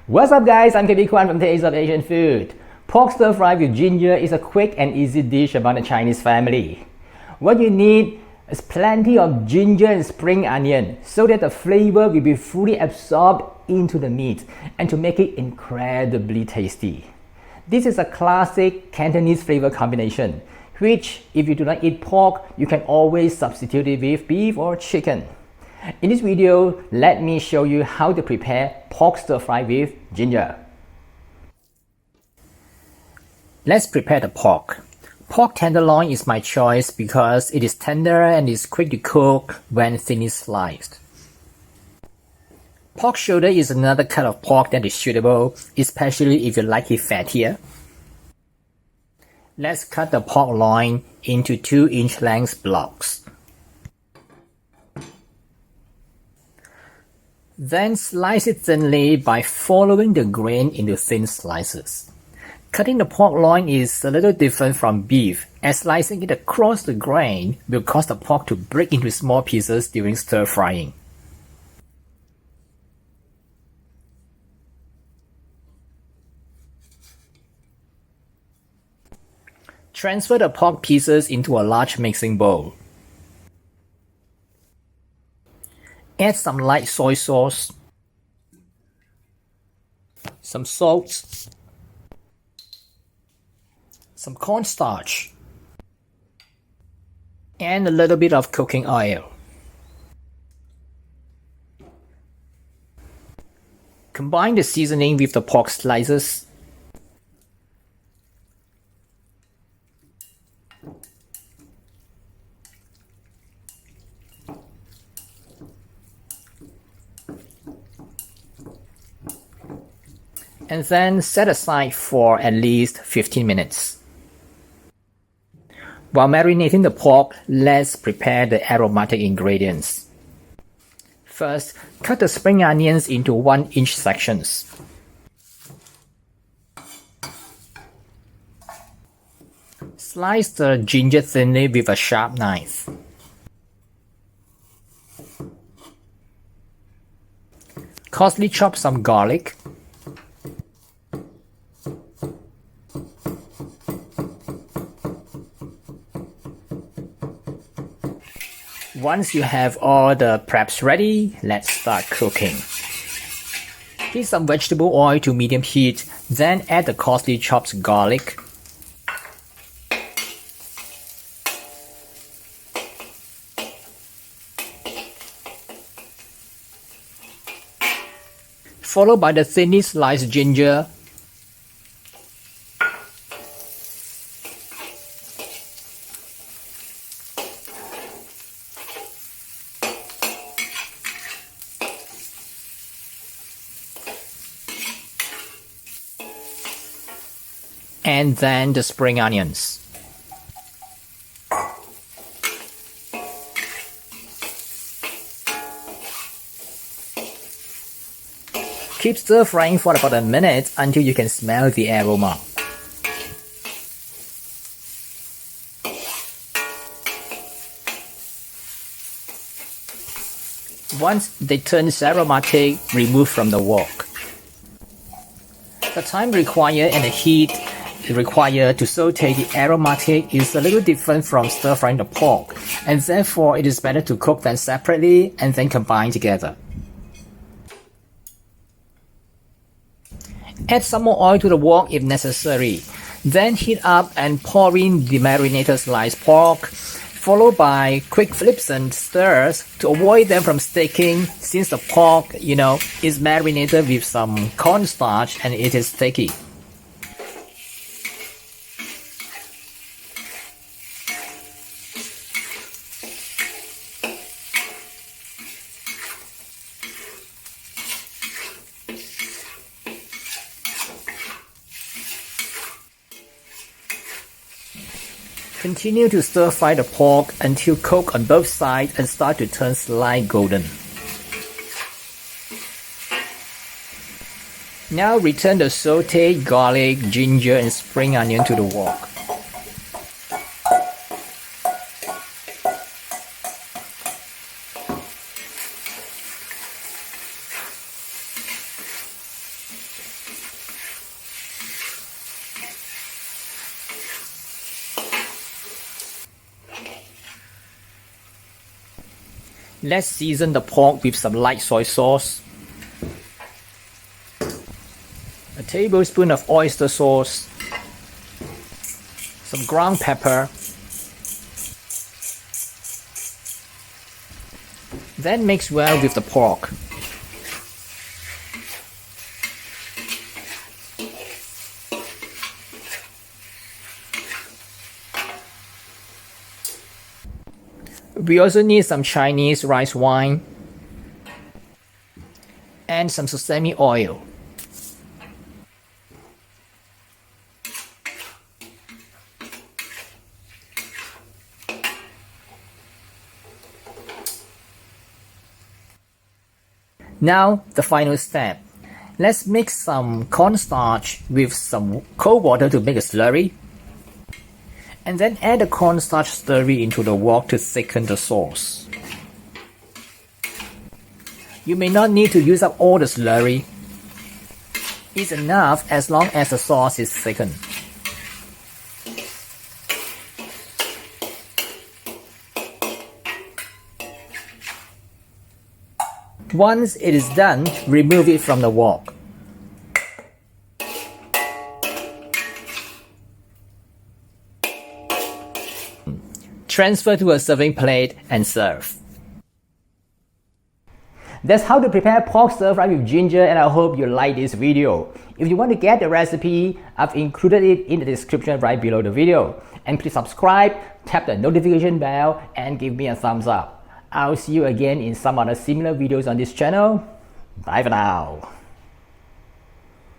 What's up guys, I'm KB Kwan from Taste of Asian Food. Pork stir fry with ginger is a quick and easy dish about a Chinese family. What you need is plenty of ginger and spring onion so that the flavor will be fully absorbed into the meat and to make it incredibly tasty. This is a classic Cantonese flavor combination which, if you do not eat pork, you can always substitute it with beef or chicken. In this video, let me show you how to prepare pork stir fry with ginger. Let's prepare the pork. Pork tenderloin is my choice because it is tender and is quick to cook when thinly sliced. Pork shoulder is another cut of pork that is suitable, especially if you like it fattier. Let's cut the pork loin into 2-inch length blocks. Then slice it thinly by following the grain into thin slices. Cutting the pork loin is a little different from beef, as slicing it across the grain will cause the pork to break into small pieces during stir frying. Transfer the pork pieces into a large mixing bowl. Add some light soy sauce, some salt, some cornstarch, and a little bit of cooking oil. Combine the seasoning with the pork slices. And then set aside for at least 15 minutes. While marinating the pork, let's prepare the aromatic ingredients. First, cut the spring onions into 1-inch sections. Slice the ginger thinly with a sharp knife. Coarsely chop some garlic. Once you have all the preps ready, let's start cooking. Heat some vegetable oil to medium heat, then add the coarsely chopped garlic. Followed by the thinly sliced ginger. And then the spring onions. Keep stir frying for about a minute until you can smell the aroma. Once they turn aromatic, remove from the wok. The time required and the heat required to saute the aromatic is a little different from stir frying the pork, and therefore it is better to cook them separately and then combine together. Add some more oil to the wok if necessary. Then heat up and pour in the marinated sliced pork, followed by quick flips and stirs to avoid them from sticking, since the pork, is marinated with some cornstarch and it is sticky. Continue to stir fry the pork until cooked on both sides and start to turn slight golden. Now return the sauteed garlic, ginger and spring onion to the wok. Let's season the pork with some light soy sauce, a tablespoon of oyster sauce, some ground pepper, then mix well with the pork. We also need some Chinese rice wine and some sesame oil. Now the final step. Let's mix some cornstarch with some cold water to make a slurry. And then add the cornstarch slurry into the wok to thicken the sauce. You may not need to use up all the slurry. It's enough as long as the sauce is thickened. Once it is done, remove it from the wok. Transfer to a serving plate and serve. That's how to prepare pork stir-fry with ginger, and I hope you like this video. If you want to get the recipe, I've included it in the description right below the video. And please subscribe, tap the notification bell, and give me a thumbs up. I'll see you again in some other similar videos on this channel. Bye for now.